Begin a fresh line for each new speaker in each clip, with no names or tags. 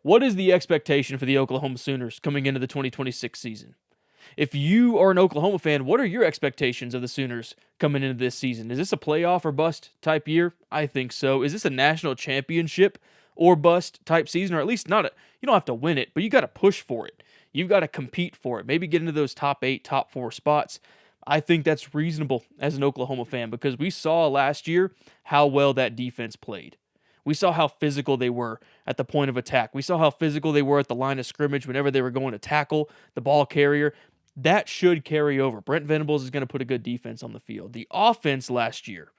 What is the expectation for the Oklahoma Sooners coming into the 2026 season? If you are an Oklahoma fan, what are your expectations of the Sooners coming into this season? Is this a playoff or bust type year? I think so. Is this a national championship or bust type season? Or at least not you don't have to win it, but you got to push for it. You've got to compete for it. Maybe get into those top 8, top 4 spots. I think that's reasonable as an Oklahoma fan because we saw last year how well that defense played. We saw how physical they were at the point of attack. We saw how physical they were at the line of scrimmage whenever they were going to tackle the ball carrier. That should carry over. Brent Venables is going to put a good defense on the field. The offense last year,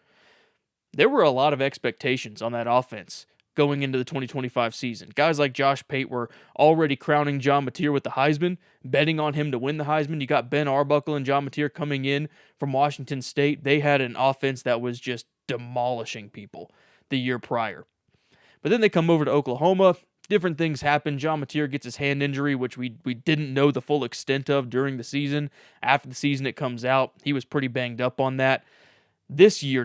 there were a lot of expectations on that offense going into the 2025 season. Guys like Josh Pate were already crowning John Mateer with the Heisman, betting on him to win the Heisman. You got Ben Arbuckle and John Mateer coming in from Washington State. They had an offense that was just demolishing people the year prior. But then they come over to Oklahoma. Different things happen. John Mateer gets his hand injury, which we didn't know the full extent of during the season. After the season, it comes out. He was pretty banged up on that. This year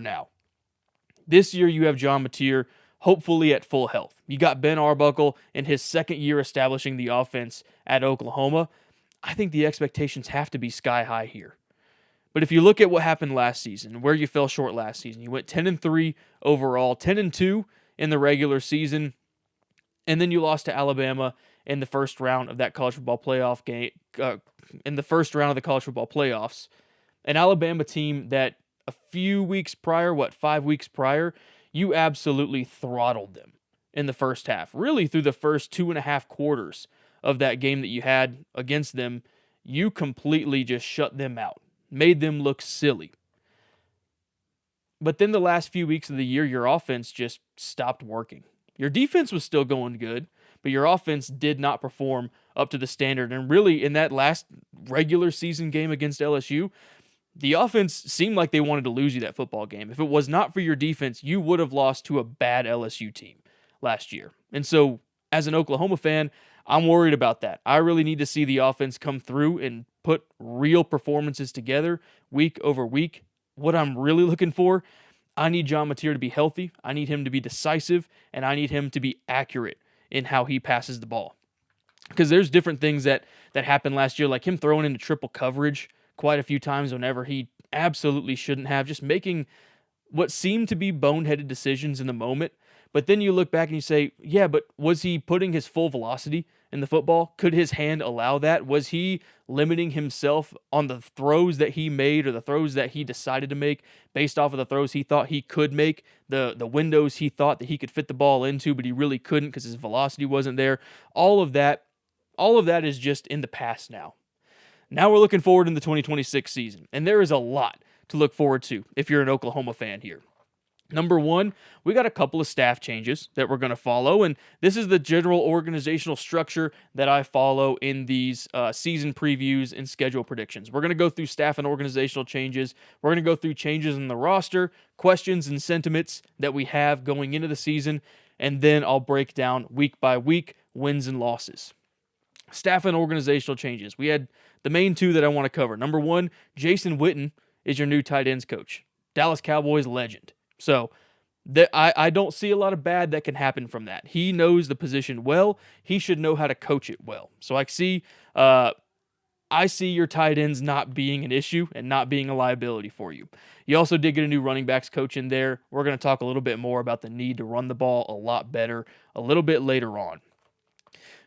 you have John Mateer hopefully at full health. You got Ben Arbuckle in his second year establishing the offense at Oklahoma. I think the expectations have to be sky high here. But if you look at what happened last season, where you fell short last season, you went 10-3 overall, 10-2 in the regular season, and then you lost to Alabama in the first round of that college football playoff game, in the first round of the college football playoffs. An Alabama team that a few weeks prior, 5 weeks prior, you absolutely throttled them in the first half. Really, through the first 2.5 quarters of that game that you had against them, you completely just shut them out, made them look silly. But then the last few weeks of the year, your offense just stopped working. Your defense was still going good, but your offense did not perform up to the standard. And really, in that last regular season game against LSU, the offense seemed like they wanted to lose you that football game. If it was not for your defense, you would have lost to a bad LSU team last year. And so, as an Oklahoma fan, I'm worried about that. I really need to see the offense come through and put real performances together week over week. What I'm really looking for, I need John Mateer to be healthy, I need him to be decisive, and I need him to be accurate in how he passes the ball. Because there's different things that happened last year, like him throwing into triple coverage quite a few times whenever he absolutely shouldn't have, just making what seemed to be boneheaded decisions in the moment. But then you look back and you say, yeah, but was he putting his full velocity in the football? Could his hand allow that? Was he limiting himself on the throws that he made or the throws that he decided to make based off of the throws he thought he could make, the windows he thought that he could fit the ball into, but he really couldn't because his velocity wasn't there? All of that is just in the past now. Now we're looking forward in the 2026 season, and there is a lot to look forward to if you're an Oklahoma fan here. Number one, we got a couple of staff changes that we're going to follow, and this is the general organizational structure that I follow in these season previews and schedule predictions. We're going to go through staff and organizational changes. We're going to go through changes in the roster, questions and sentiments that we have going into the season, and then I'll break down week by week wins and losses. Staff and organizational changes. We had the main two that I want to cover. Number one, Jason Witten is your new tight ends coach. Dallas Cowboys legend. So I don't see a lot of bad that can happen from that. He knows the position well. He should know how to coach it well. So I see your tight ends not being an issue and not being a liability for you. You also did get a new running backs coach in there. We're going to talk a little bit more about the need to run the ball a lot better a little bit later on.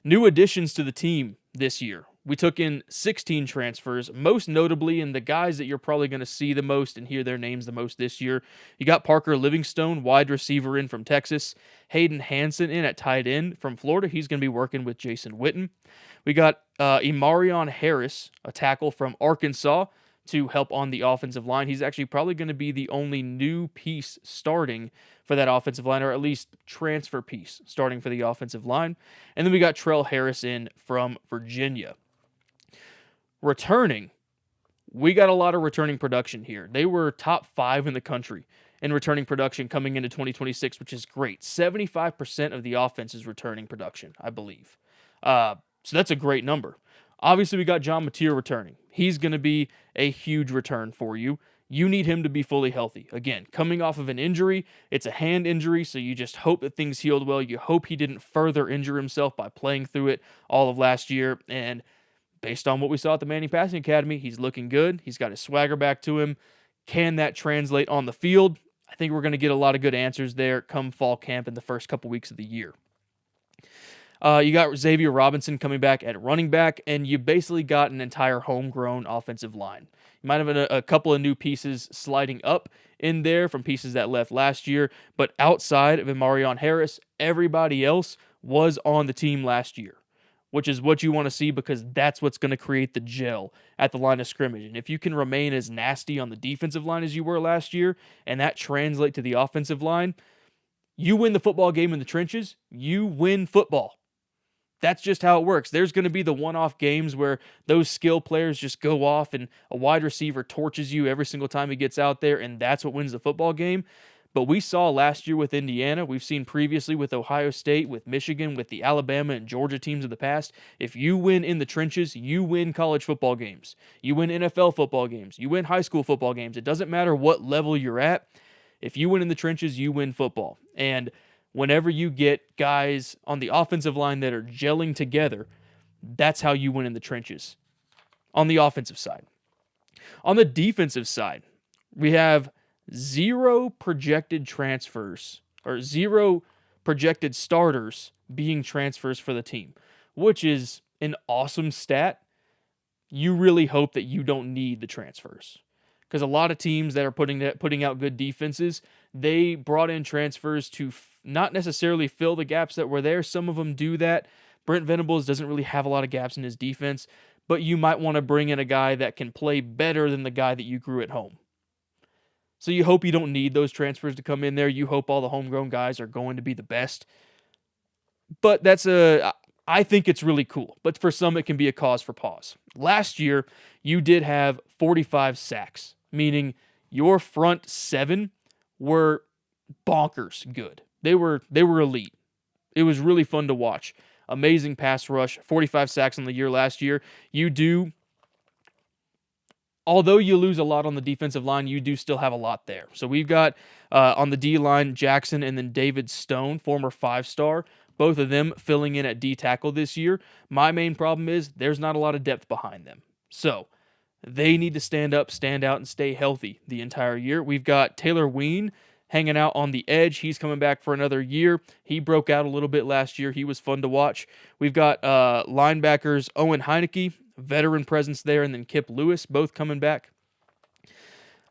New additions to the team this year. We took in 16 transfers, most notably in the guys that you're probably going to see the most and hear their names the most this year. You got Parker Livingstone, wide receiver in from Texas. Hayden Hansen in at tight end from Florida. He's going to be working with Jason Witten. We got Imarion Harris, a tackle from Arkansas, to help on the offensive line. He's actually probably going to be the only new piece starting for that offensive line, or at least transfer piece starting for the offensive line. And then we got Trell Harris in from Virginia. Returning, we got a lot of returning production here. They were top 5 in the country in returning production coming into 2026, which is great. 75% of the offense is returning production, I believe. So that's a great number. Obviously, we got John Mateer returning. He's going to be a huge return for you. You need him to be fully healthy. Again, coming off of an injury, it's a hand injury, so you just hope that things healed well. You hope he didn't further injure himself by playing through it all of last year. And based on what we saw at the Manning Passing Academy, he's looking good. He's got his swagger back to him. Can that translate on the field? I think we're going to get a lot of good answers there come fall camp in the first couple weeks of the year. You got Xavier Robinson coming back at running back, and you basically got an entire homegrown offensive line. You might have a couple of new pieces sliding up in there from pieces that left last year, but outside of Amarion Harris, everybody else was on the team last year, which is what you want to see because that's what's going to create the gel at the line of scrimmage. And if you can remain as nasty on the defensive line as you were last year, and that translate to the offensive line, you win the football game in the trenches, you win football. That's just how it works. There's going to be the one-off games where those skill players just go off and a wide receiver torches you every single time he gets out there, and that's what wins the football game. But we saw last year with Indiana, we've seen previously with Ohio State, with Michigan, with the Alabama and Georgia teams of the past, if you win in the trenches, you win college football games. You win NFL football games. You win high school football games. It doesn't matter what level you're at. If you win in the trenches, you win football. And whenever you get guys on the offensive line that are gelling together, that's how you win in the trenches on the offensive side. On the defensive side, we have 0 projected transfers or 0 projected starters being transfers for the team, which is an awesome stat. You really hope that you don't need the transfers because a lot of teams that are putting out good defenses, they brought in transfers to not necessarily fill the gaps that were there. Some of them do that. Brent Venables doesn't really have a lot of gaps in his defense, but you might want to bring in a guy that can play better than the guy that you grew at home. So you hope you don't need those transfers to come in there. You hope all the homegrown guys are going to be the best. But I think it's really cool. But for some, it can be a cause for pause. Last year, you did have 45 sacks, meaning your front 7 were bonkers good. They were elite. It was really fun to watch. Amazing pass rush, 45 sacks on the year last year. Although you lose a lot on the defensive line, you do still have a lot there. So we've got on the D-line, Jackson and then David Stone, former 5-star, both of them filling in at D-tackle this year. My main problem is there's not a lot of depth behind them. So they need to stand up, stand out, and stay healthy the entire year. We've got Taylor Ween hanging out on the edge. He's coming back for another year. He broke out a little bit last year. He was fun to watch. We've got linebackers Owen Heineke, veteran presence there, and then Kip Lewis, both coming back.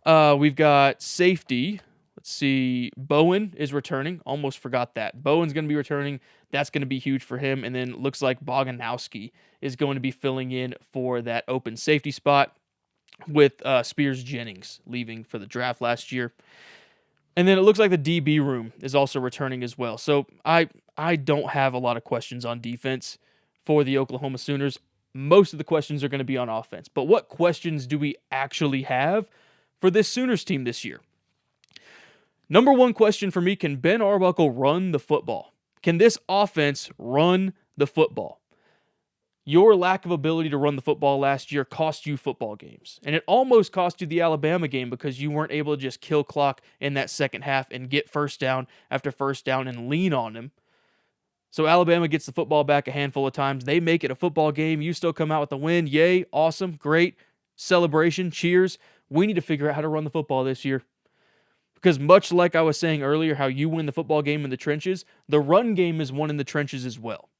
We've got safety. Let's see. Bowen is returning. Almost forgot that. Bowen's going to be returning. That's going to be huge for him. And then it looks like Boganowski is going to be filling in for that open safety spot with Spears Jennings leaving for the draft last year. And then it looks like the DB room is also returning as well. So I don't have a lot of questions on defense for the Oklahoma Sooners. Most of the questions are going to be on offense. But what questions do we actually have for this Sooners team this year? Number one question for me, can Ben Arbuckle run the football? Can this offense run the football? Your lack of ability to run the football last year cost you football games. And it almost cost you the Alabama game because you weren't able to just kill clock in that second half and get first down after first down and lean on him. So Alabama gets the football back a handful of times. They make it a football game. You still come out with the win. Yay, awesome, great, celebration, cheers. We need to figure out how to run the football this year. Because much like I was saying earlier, how you win the football game in the trenches, the run game is won in the trenches as well.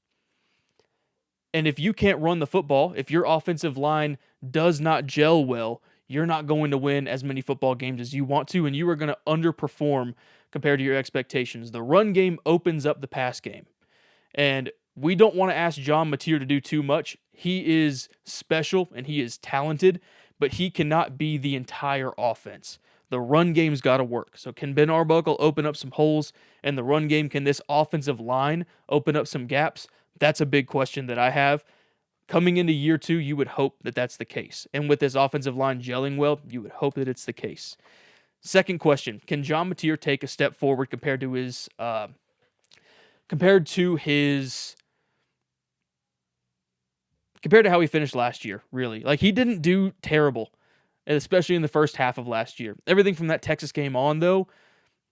And if you can't run the football, if your offensive line does not gel well, you're not going to win as many football games as you want to, and you are going to underperform compared to your expectations. The run game opens up the pass game. And we don't want to ask John Mateer to do too much. He is special and he is talented, but he cannot be the entire offense. The run game's got to work. So can Ben Arbuckle open up some holes in the run game? Can this offensive line open up some gaps? That's a big question that I have. Coming into year 2, you would hope that that's the case. And with this offensive line gelling well, you would hope that it's the case. Second question, can John Mateer take a step forward compared to how he finished last year, really? Like, he didn't do terrible especially in the first half of last year. Everything from that Texas game on, though,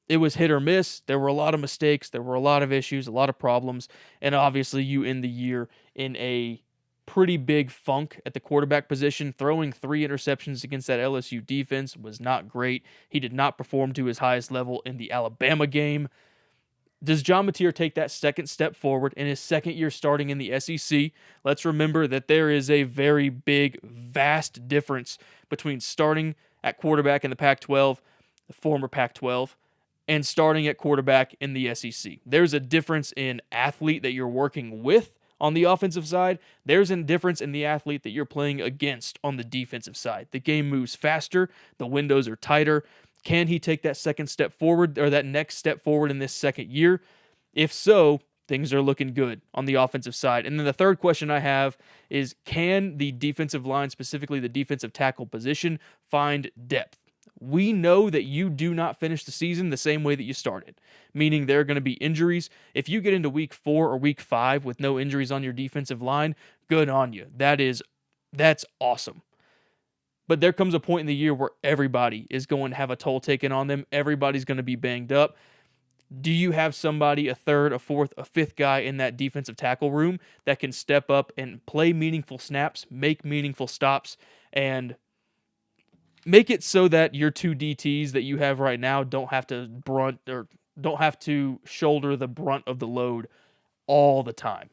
it was hit or miss. There were a lot of mistakes. There were a lot of issues, a lot of problems. And obviously, you end the year in a pretty big funk at the quarterback position. Throwing 3 interceptions against that LSU defense was not great. He did not perform to his highest level in the Alabama game. Does John Mateer take that second step forward in his second year starting in the SEC? Let's remember that there is a very big, vast difference between starting at quarterback in the Pac-12, the former Pac-12, and starting at quarterback in the SEC. There's a difference in athlete that you're working with on the offensive side. There's a difference in the athlete that you're playing against on the defensive side. The game moves faster. The windows are tighter. Can he take that second step forward or that next step forward in this second year? If so, things are looking good on the offensive side. And then the third question I have is, can the defensive line, specifically the defensive tackle position, find depth? We know that you do not finish the season the same way that you started, meaning there are going to be injuries. If you get into week 4 or week 5 with no injuries on your defensive line, good on you. That's awesome. But there comes a point in the year where everybody is going to have a toll taken on them. Everybody's going to be banged up. Do you have somebody, a third, a fourth, a fifth guy in that defensive tackle room that can step up and play meaningful snaps, make meaningful stops, and make it so that your 2 DTs that you have right now don't have to shoulder the brunt of the load all the time?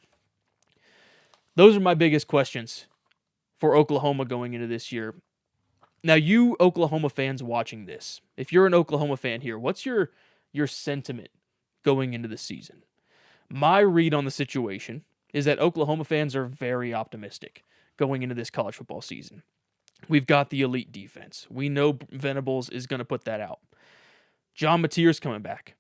Those are my biggest questions for Oklahoma going into this year. Now, you Oklahoma fans watching this, if you're an Oklahoma fan here, what's your sentiment going into the season? My read on the situation is that Oklahoma fans are very optimistic going into this college football season. We've got the elite defense. We know Venables is going to put that out. John Mateer's coming back,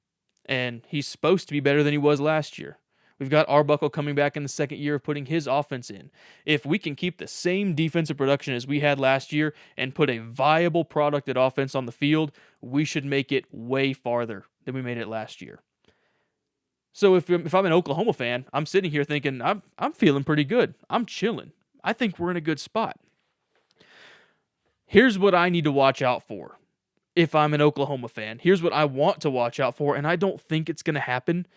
and he's supposed to be better than he was last year. We've got Arbuckle coming back in the second year of putting his offense in. If we can keep the same defensive production as we had last year and put a viable product at offense on the field, we should make it way farther than we made it last year. So if I'm an Oklahoma fan, I'm sitting here thinking, I'm feeling pretty good. I'm chilling. I think we're in a good spot. Here's what I need to watch out for if I'm an Oklahoma fan. Here's what I want to watch out for, and I don't think it's going to happen.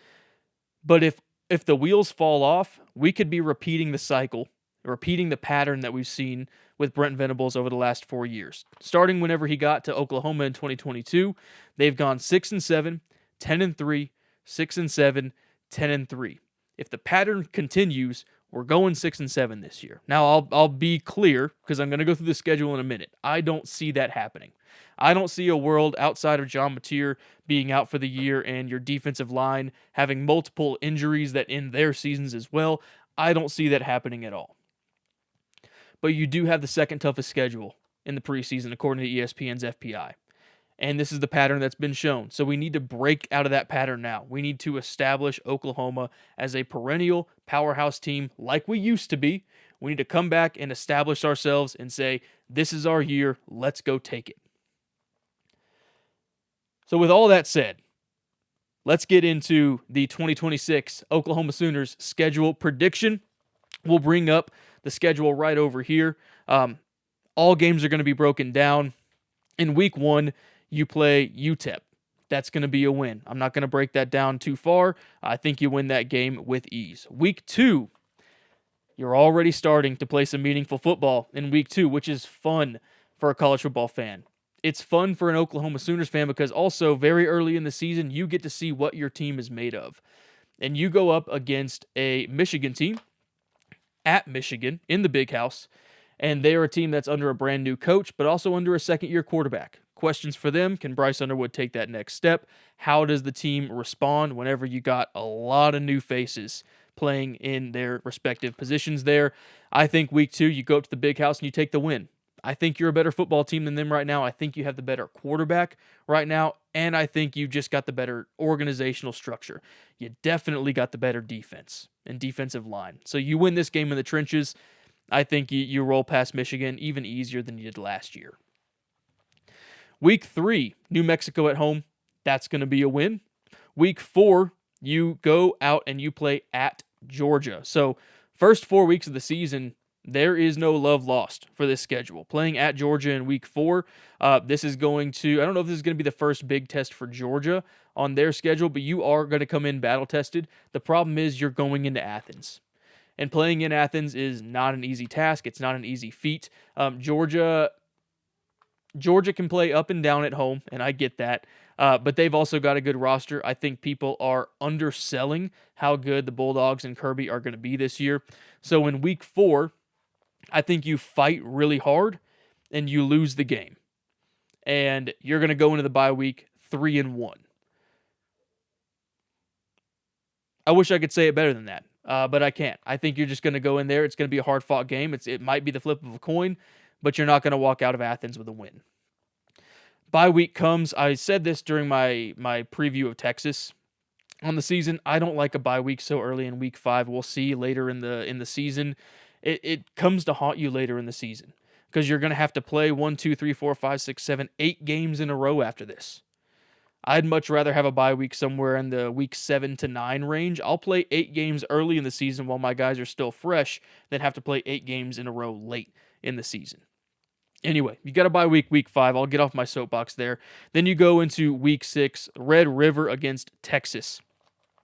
But if the wheels fall off, we could be repeating the cycle, repeating the pattern that we've seen with Brent Venables over the last 4 years. Starting whenever he got to Oklahoma in 2022, they've gone 6-7, 10-3, 6-7, 10-3. If the pattern continues, we're going 6-7 this year. Now, I'll be clear, because I'm going to go through the schedule in a minute. I don't see that happening. I don't see a world outside of John Mateer being out for the year and your defensive line having multiple injuries that end their seasons as well. I don't see that happening at all. But you do have the second toughest schedule in the preseason, according to ESPN's FPI. And this is the pattern that's been shown. So we need to break out of that pattern now. We need to establish Oklahoma as a perennial powerhouse team like we used to be. We need to come back and establish ourselves and say, this is our year. Let's go take it. So with all that said, let's get into the 2026 Oklahoma Sooners schedule prediction. We'll bring up the schedule right over here. All games are going to be broken down. In week 1, you play UTEP. That's going to be a win. I'm not going to break that down too far. I think you win that game with ease. Week 2, you're already starting to play some meaningful football in week 2, which is fun for a college football fan. It's fun for an Oklahoma Sooners fan because also very early in the season, you get to see what your team is made of. And you go up against a Michigan team at Michigan in the Big House, and they are a team that's under a brand new coach, but also under a second-year quarterback. Questions for them: can Bryce Underwood take that next step? How does the team respond whenever you got a lot of new faces playing in their respective positions there? I think week 2, you go up to the Big House and you take the win. I think you're a better football team than them right now. I think you have the better quarterback right now, and I think you just got the better organizational structure. You definitely got the better defense and defensive line. So you win this game in the trenches. I think you roll past Michigan even easier than you did last year. Week 3, New Mexico at home. That's going to be a win. Week 4, you go out and you play at Georgia. So first 4 weeks of the season, There is no love lost for this schedule. Playing at Georgia in week 4, this is going to, I don't know if this is going to be the first big test for Georgia on their schedule, but you are going to come in battle tested. The problem is you're going into Athens. And playing in Athens is not an easy task. It's not an easy feat. Georgia can play up and down at home, and I get that. But they've also got a good roster. I think people are underselling how good the Bulldogs and Kirby are going to be this year. So in week 4, I think you fight really hard and you lose the game. And you're going to go into the bye week 3-1. I wish I could say it better than that, but I can't. I think you're just going to go in there. It's going to be a hard-fought game. It might be the flip of a coin, but you're not going to walk out of Athens with a win. Bye week comes. I said this during my preview of Texas on the season. I don't like a bye week so early in week 5. We'll see later in the season. It comes to haunt you later in the season because you're going to have to play 1, 2, 3, 4, 5, 6, 7, 8 games in a row after this. I'd much rather have a bye week somewhere in the week 7 to 9 range. I'll play 8 games early in the season while my guys are still fresh than have to play 8 games in a row late in the season. Anyway, you got a bye week 5. I'll get off my soapbox there. Then you go into week 6, Red River against Texas.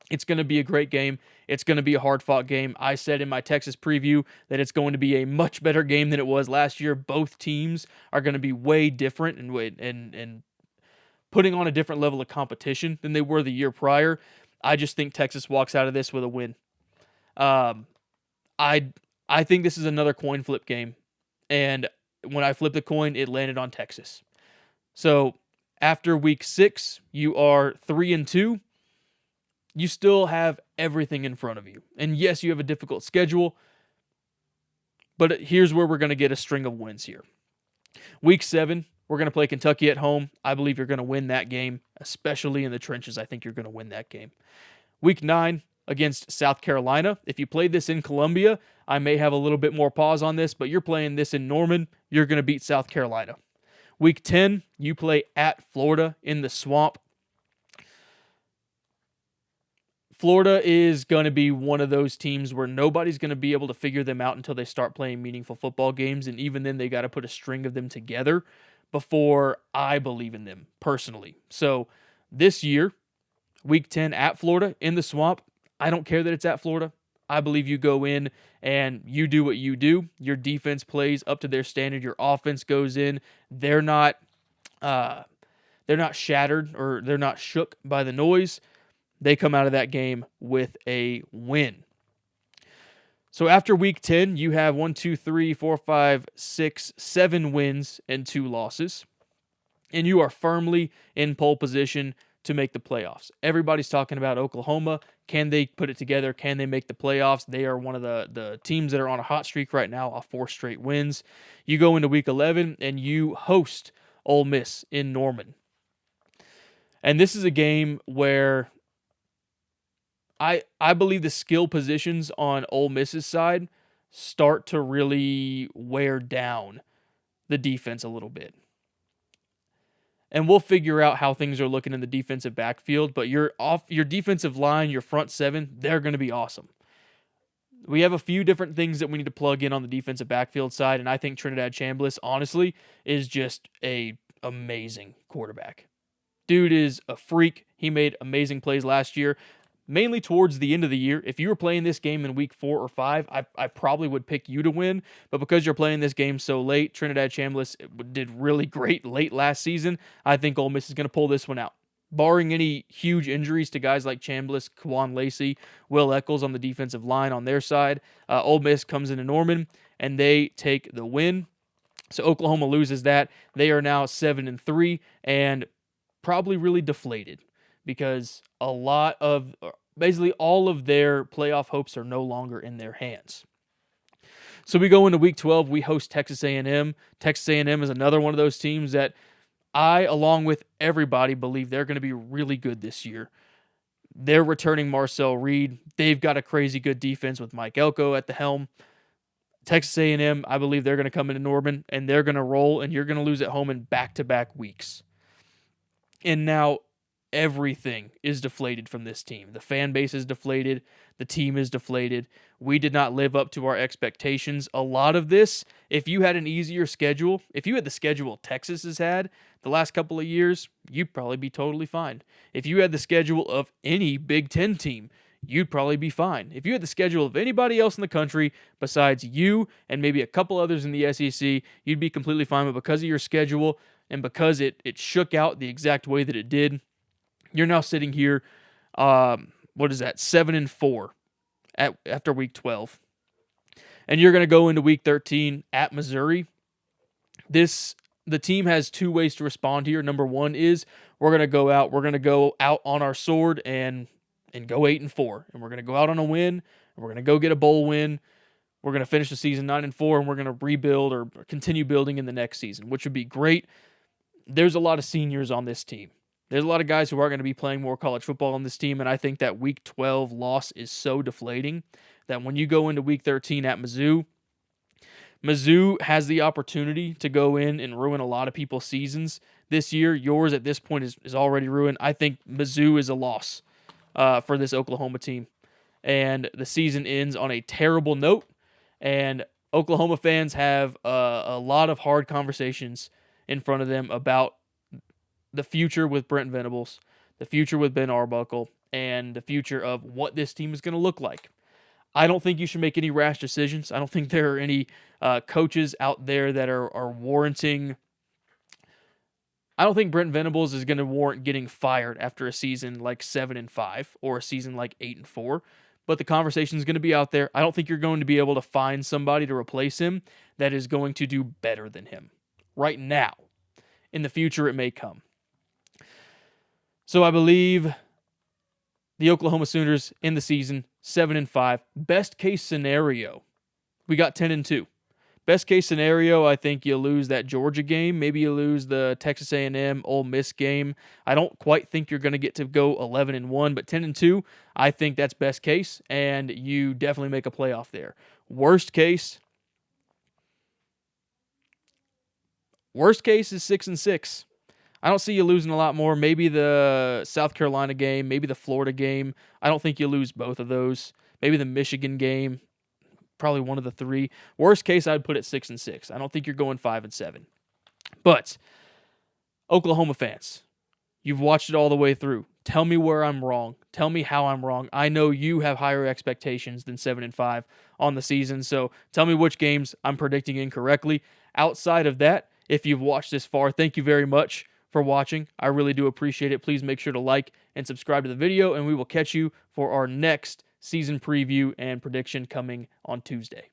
It's going to be a great game. It's going to be a hard-fought game. I said in my Texas preview that it's going to be a much better game than it was last year. Both teams are going to be way different and putting on a different level of competition than they were the year prior. I just think Texas walks out of this with a win. I think this is another coin flip game, and when I flipped the coin, it landed on Texas. So after week 6, you are 3-2. You still have everything in front of you. And yes, you have a difficult schedule, but here's where we're going to get a string of wins here. Week 7, we're going to play Kentucky at home. I believe you're going to win that game, especially in the trenches. I think you're going to win that game. Week 9 against South Carolina. If you played this in Columbia, I may have a little bit more pause on this, but you're playing this in Norman. You're going to beat South Carolina. Week 10, you play at Florida in the Swamp. Florida is going to be one of those teams where nobody's going to be able to figure them out until they start playing meaningful football games, and even then they got to put a string of them together before I believe in them personally. So this year, week 10 at Florida in the Swamp, I don't care that it's at Florida. I believe you go in and you do what you do. Your defense plays up to their standard. Your offense goes in. They're not shattered or they're not shook by the noise. They come out of that game with a win. So after week 10, you have 1, 2, 3, 4, 5, 6, 7 wins and 2 losses. And you are firmly in pole position to make the playoffs. Everybody's talking about Oklahoma. Can they put it together? Can they make the playoffs? They are one of the teams that are on a hot streak right now, off 4 straight wins. You go into week 11 and you host Ole Miss in Norman. And this is a game where I believe the skill positions on Ole Miss's side start to really wear down the defense a little bit. And we'll figure out how things are looking in the defensive backfield, but your defensive line, your front 7, they're going to be awesome. We have a few different things that we need to plug in on the defensive backfield side, and I think Trinidad Chambliss, honestly, is just a amazing quarterback. Dude is a freak. He made amazing plays last year. Mainly towards the end of the year. If you were playing this game in week 4 or 5, I probably would pick you to win. But because you're playing this game so late, Trinidad Chambliss did really great late last season. I think Ole Miss is going to pull this one out. Barring any huge injuries to guys like Chambliss, Kwan Lacey, Will Eccles on the defensive line on their side, Ole Miss comes into Norman and they take the win. So Oklahoma loses that. They are now 7-3 and probably really deflated, because basically all of their playoff hopes are no longer in their hands. So we go into week 12, we host Texas A&M. Texas A&M is another one of those teams that I, along with everybody, believe they're going to be really good this year. They're returning Marcel Reed. They've got a crazy good defense with Mike Elko at the helm. Texas A&M, I believe they're going to come into Norman, and they're going to roll, and you're going to lose at home in back-to-back weeks. And now everything is deflated from this team. The fan base is deflated. The team is deflated. We did not live up to our expectations. A lot of this, if you had an easier schedule, if you had the schedule Texas has had the last couple of years, you'd probably be totally fine. If you had the schedule of any Big Ten team, you'd probably be fine. If you had the schedule of anybody else in the country besides you and maybe a couple others in the SEC, you'd be completely fine. But because of your schedule and because it shook out the exact way that it did, you're now sitting here, 7-4 after week 12. And you're going to go into week 13 at Missouri. The team has two ways to respond here. Number one is we're going to go out on our sword and go 8-4. And we're going to go out on a win, and we're going to go get a bowl win. We're going to finish the season 9-4, and we're going to rebuild or continue building in the next season, which would be great. There's a lot of seniors on this team. There's a lot of guys who are going to be playing more college football on this team, and I think that week 12 loss is so deflating that when you go into week 13 at Mizzou has the opportunity to go in and ruin a lot of people's seasons this year. Yours at this point is already ruined. I think Mizzou is a loss for this Oklahoma team, and the season ends on a terrible note, and Oklahoma fans have a lot of hard conversations in front of them about the future with Brent Venables, the future with Ben Arbuckle, and the future of what this team is going to look like. I don't think you should make any rash decisions. I don't think there are any coaches out there that are warranting. I don't think Brent Venables is going to warrant getting fired after a season like 7-5 or a season like 8-4. But the conversation is going to be out there. I don't think you're going to be able to find somebody to replace him that is going to do better than him right now. In the future, it may come. So I believe the Oklahoma Sooners in the season 7-5. Best case scenario, we got 10-2. Best case scenario, I think you lose that Georgia game. Maybe you lose the Texas A&M Ole Miss game. I don't quite think you're going to get to go 11-1, but 10-2, I think that's best case, and you definitely make a playoff there. Worst case is 6-6. I don't see you losing a lot more. Maybe the South Carolina game, maybe the Florida game. I don't think you lose both of those. Maybe the Michigan game, probably one of the three. Worst case, I'd put it 6-6. I don't think you're going 5-7. But Oklahoma fans, you've watched it all the way through. Tell me where I'm wrong. Tell me how I'm wrong. I know you have higher expectations than 7-5 on the season, so tell me which games I'm predicting incorrectly. Outside of that, if you've watched this far, thank you very much for watching. I really do appreciate it. Please make sure to like and subscribe to the video, and we will catch you for our next season preview and prediction coming on Tuesday.